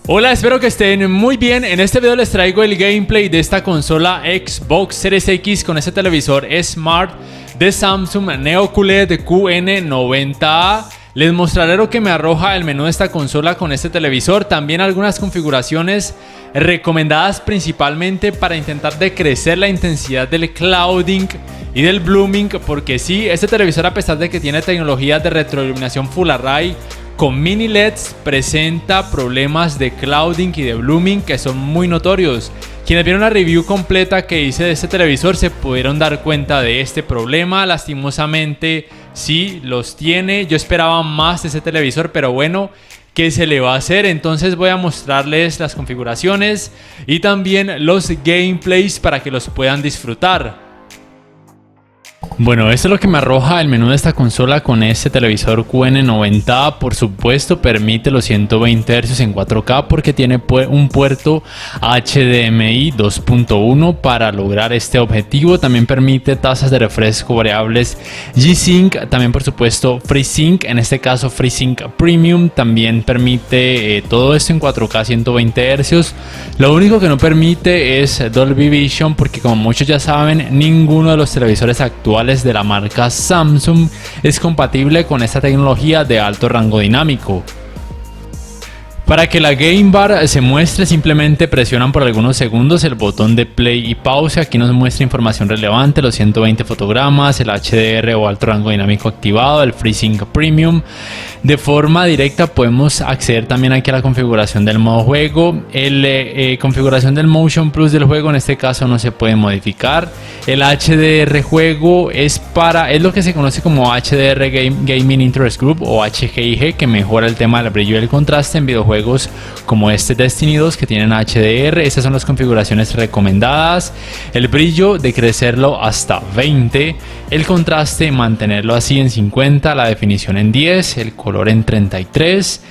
Hola, espero que estén muy bien. En este video les traigo el gameplay de esta consola Xbox Series X con este televisor Smart de Samsung Neo QLED QN90A. Les mostraré lo que me arroja el menú de esta consola con este televisor. También algunas configuraciones recomendadas principalmente para intentar decrecer la intensidad del clouding y del blooming. Porque sí, este televisor, a pesar de que tiene tecnología de retroiluminación Full Array con mini LEDs, presenta problemas de clouding y de blooming que son muy notorios. Quienes vieron la review completa que hice de este televisor se pudieron dar cuenta de este problema. Lastimosamente sí los tiene. Yo esperaba más de ese televisor, pero bueno, ¿qué se le va a hacer? Entonces voy a mostrarles las configuraciones y también los gameplays para que los puedan disfrutar. Bueno, esto es lo que me arroja el menú de esta consola con este televisor QN90A. Por supuesto, permite los 120 Hz en 4K porque tiene un puerto HDMI 2.1 para lograr este objetivo. También permite tasas de refresco variables G-Sync, también por supuesto FreeSync, en este caso FreeSync Premium. También permite todo esto en 4K 120 Hz. Lo único que no permite es Dolby Vision porque, como muchos ya saben, ninguno de los televisores actuales de la marca Samsung es compatible con esta tecnología de alto rango dinámico. Para que la Game Bar se muestre, simplemente presionan por algunos segundos el botón de play y pausa. Aquí nos muestra información relevante, los 120 fotogramas, el HDR o alto rango dinámico activado, el FreeSync Premium. De forma directa podemos acceder también aquí a la configuración del modo juego. Configuración del Motion Plus del juego, en este caso no se puede modificar. El HDR juego es lo que se conoce como HDR Gaming Interest Group o HGIG, que mejora el tema del brillo y el contraste en videojuegos como este Destiny 2 que tienen HDR. Estas son las configuraciones recomendadas. El brillo, decrecerlo hasta 20, el contraste mantenerlo así en 50, la definición en 10, el color en 33,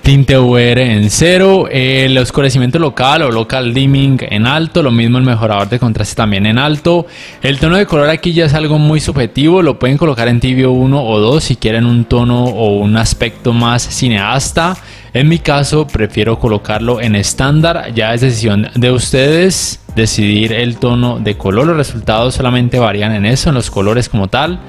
tinte VR en 0, el oscurecimiento local o local dimming en alto, lo mismo el mejorador de contraste también en alto. El tono de color aquí ya es algo muy subjetivo, lo pueden colocar en tibio 1 o 2 si quieren un tono o un aspecto más cineasta. En mi caso prefiero colocarlo en estándar, ya es decisión de ustedes decidir el tono de color. Los resultados solamente varían en eso, en los colores como tal.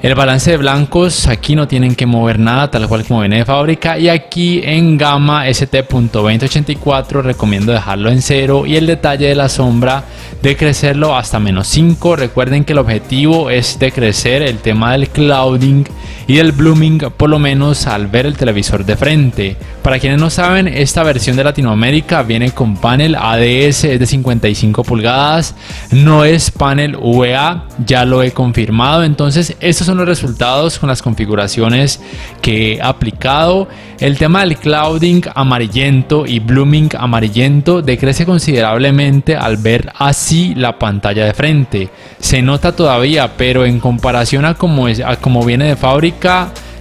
El balance de blancos, aquí no tienen que mover nada, tal cual como viene de fábrica. Y aquí en gama ST.2084 recomiendo dejarlo en 0 y el detalle de la sombra decrecerlo hasta -5. Recuerden que el objetivo es decrecer el tema del clouding y del blooming, por lo menos al ver el televisor de frente. Para quienes no saben, esta versión de Latinoamérica viene con panel ADS, es de 55 pulgadas, no es panel VA, ya lo he confirmado. Entonces estos son los resultados con las configuraciones que he aplicado. El tema del clouding amarillento y blooming amarillento decrece considerablemente al ver así la pantalla de frente. Se nota todavía, pero en comparación a como viene de fábrica,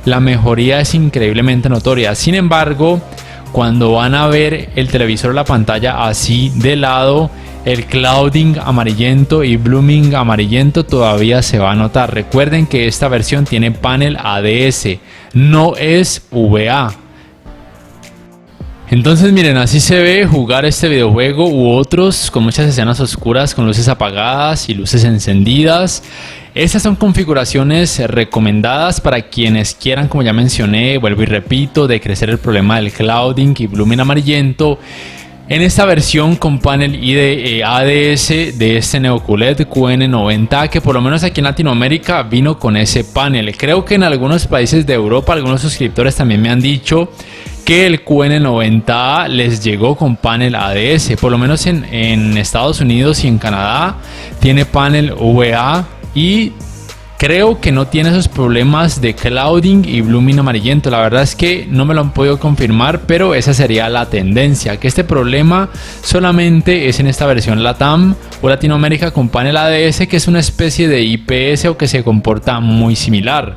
la mejoría es increíblemente notoria. Sin embargo, cuando van a ver el televisor o la pantalla así de lado, el clouding amarillento y blooming amarillento todavía se va a notar. Recuerden que esta versión tiene panel ADS, no es VA. Entonces miren, así se ve jugar este videojuego u otros con muchas escenas oscuras, con luces apagadas y luces encendidas. Estas son configuraciones recomendadas para quienes quieran, como ya mencioné, vuelvo y repito, decrecer el problema del clouding y blooming amarillento. En esta versión con panel ADS de este Neo QLED QN90A, que por lo menos aquí en Latinoamérica vino con ese panel. Creo que en algunos países de Europa algunos suscriptores también me han dicho que el QN90A les llegó con panel ADS. Por lo menos en Estados Unidos y en Canadá tiene panel VA y creo que no tiene esos problemas de clouding y blooming amarillento. La verdad es que no me lo han podido confirmar, pero esa sería la tendencia, que este problema solamente es en esta versión LATAM o Latinoamérica con panel ADS, que es una especie de IPS o que se comporta muy similar.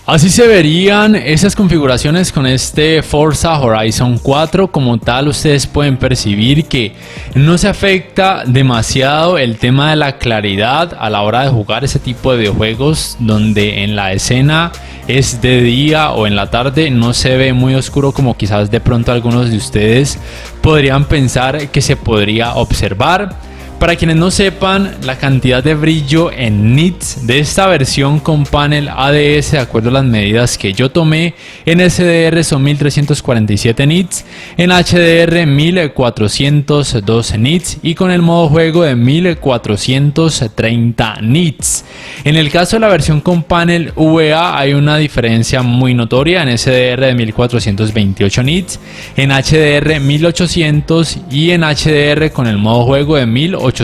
Así se verían esas configuraciones con este Forza Horizon 4. Como tal, ustedes pueden percibir que no se afecta demasiado el tema de la claridad a la hora de jugar ese tipo de videojuegos, donde en la escena es de día o en la tarde, no se ve muy oscuro como quizás de pronto algunos de ustedes podrían pensar que se podría observar. Para quienes no sepan, la cantidad de brillo en nits de esta versión con panel ADS, de acuerdo a las medidas que yo tomé, en SDR son 1347 nits, en HDR 1402 nits y con el modo juego de 1430 nits. En el caso de la versión con panel VA hay una diferencia muy notoria, en SDR de 1428 nits, en HDR 1800 y en HDR con el modo juego de 1862.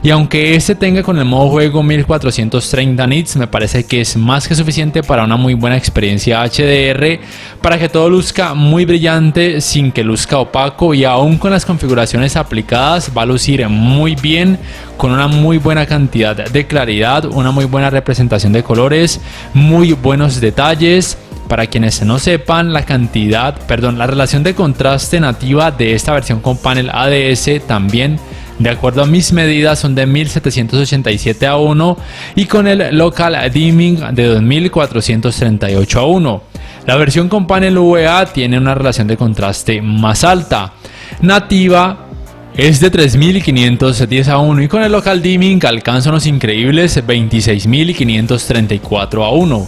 Y aunque este tenga con el modo juego 1430 nits, me parece que es más que suficiente para una muy buena experiencia HDR, para que todo luzca muy brillante sin que luzca opaco, y aún con las configuraciones aplicadas va a lucir muy bien, con una muy buena cantidad de claridad, una muy buena representación de colores, muy buenos detalles. Para quienes no sepan, la relación de contraste nativa de esta versión con panel ADS también, de acuerdo a mis medidas, son de 1787 a 1 y con el local dimming de 2438 a 1. La versión con panel VA tiene una relación de contraste más alta. Nativa es de 3510 a 1 y con el local dimming alcanza unos increíbles 26534 a 1.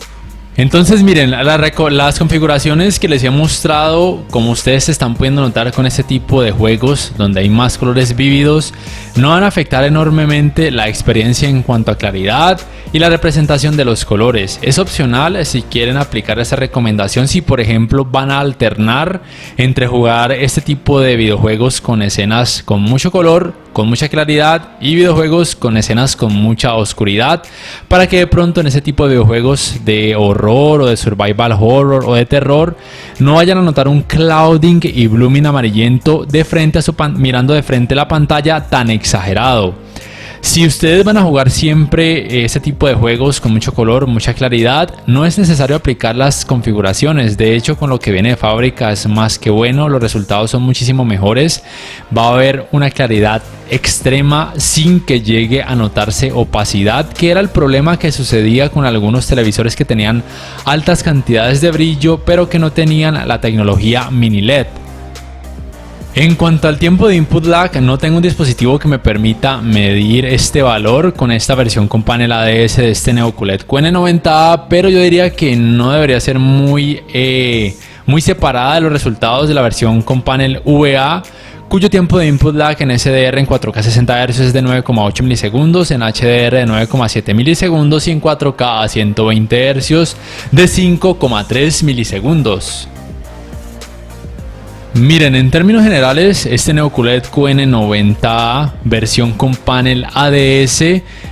Entonces miren, las configuraciones que les he mostrado, como ustedes se están pudiendo notar con este tipo de juegos donde hay más colores vívidos, no van a afectar enormemente la experiencia en cuanto a claridad y la representación de los colores. Es opcional si quieren aplicar esa recomendación, si por ejemplo van a alternar entre jugar este tipo de videojuegos con escenas con mucho color, con mucha claridad, y videojuegos con escenas con mucha oscuridad, para que de pronto en ese tipo de videojuegos de horror o de survival horror o de terror no vayan a notar un clouding y blooming amarillento de frente a mirando de frente la pantalla tan exagerado. Si ustedes van a jugar siempre este tipo de juegos con mucho color, mucha claridad, no es necesario aplicar las configuraciones. De hecho, con lo que viene de fábrica es más que bueno, los resultados son muchísimo mejores. Va a haber una claridad extrema sin que llegue a notarse opacidad, que era el problema que sucedía con algunos televisores que tenían altas cantidades de brillo pero que no tenían la tecnología mini LED. En cuanto al tiempo de input lag, no tengo un dispositivo que me permita medir este valor con esta versión con panel ADS de este NeoQLED QN90A, pero yo diría que no debería ser muy separada de los resultados de la versión con panel VA, cuyo tiempo de input lag en SDR en 4K 60 Hz es de 9,8 milisegundos, en HDR de 9,7 milisegundos y en 4K a 120 Hz de 5,3 milisegundos. Miren, en términos generales, este NeoQLED QN90A versión con panel ADS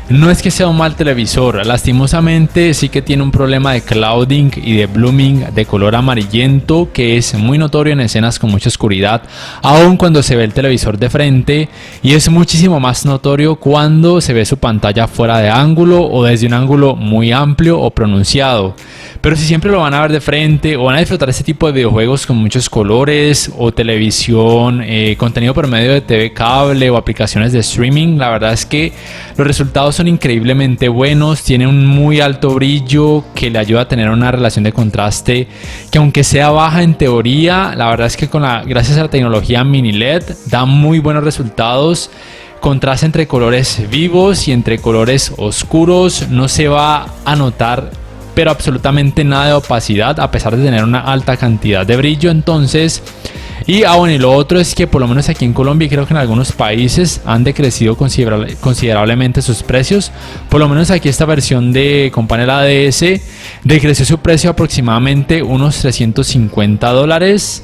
no es que sea un mal televisor, lastimosamente sí que tiene un problema de clouding y de blooming de color amarillento que es muy notorio en escenas con mucha oscuridad, aun cuando se ve el televisor de frente, y es muchísimo más notorio cuando se ve su pantalla fuera de ángulo o desde un ángulo muy amplio o pronunciado. Pero si siempre lo van a ver de frente o van a disfrutar este tipo de videojuegos con muchos colores o televisión, contenido por medio de TV cable o aplicaciones de streaming, la verdad es que los resultados son increíblemente buenos. Tiene un muy alto brillo que le ayuda a tener una relación de contraste que, aunque sea baja en teoría, la verdad es que gracias a la tecnología mini LED da muy buenos resultados. Contraste entre colores vivos y entre colores oscuros, no se va a notar pero absolutamente nada de opacidad a pesar de tener una alta cantidad de brillo. Entonces, y lo otro es que por lo menos aquí en Colombia y creo que en algunos países han decrecido considerablemente sus precios. Por lo menos aquí esta versión con panel ADS decreció su precio aproximadamente unos $350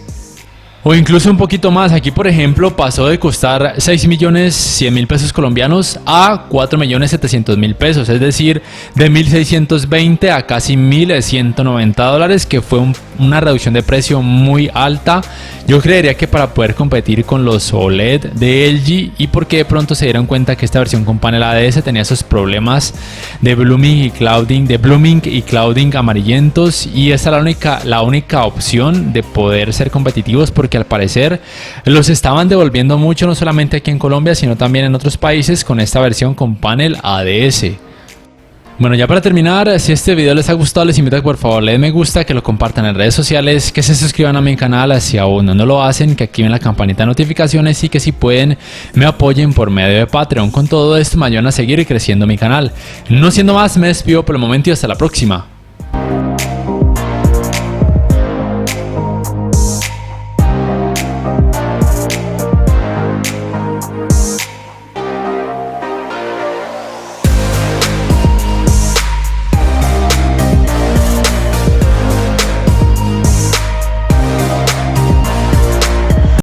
o incluso un poquito más. Aquí por ejemplo pasó de costar 6.100.000 pesos colombianos a 4.700.000 pesos, es decir, de 1.620 a casi $1.190, que fue una reducción de precio muy alta. Yo creería que para poder competir con los OLED de LG, y porque de pronto se dieron cuenta que esta versión con panel ADS tenía esos problemas de blooming y clouding amarillentos, y esta era la única opción de poder ser competitivos, porque al parecer los estaban devolviendo mucho, no solamente aquí en Colombia sino también en otros países, con esta versión con panel ADS. Bueno, ya para terminar, si este video les ha gustado, les invito a que por favor le den me gusta, que lo compartan en redes sociales, que se suscriban a mi canal si aún no lo hacen, que activen la campanita de notificaciones y que si pueden me apoyen por medio de Patreon. Con todo esto me ayudan a seguir creciendo mi canal. No siendo más, me despido por el momento y hasta la próxima.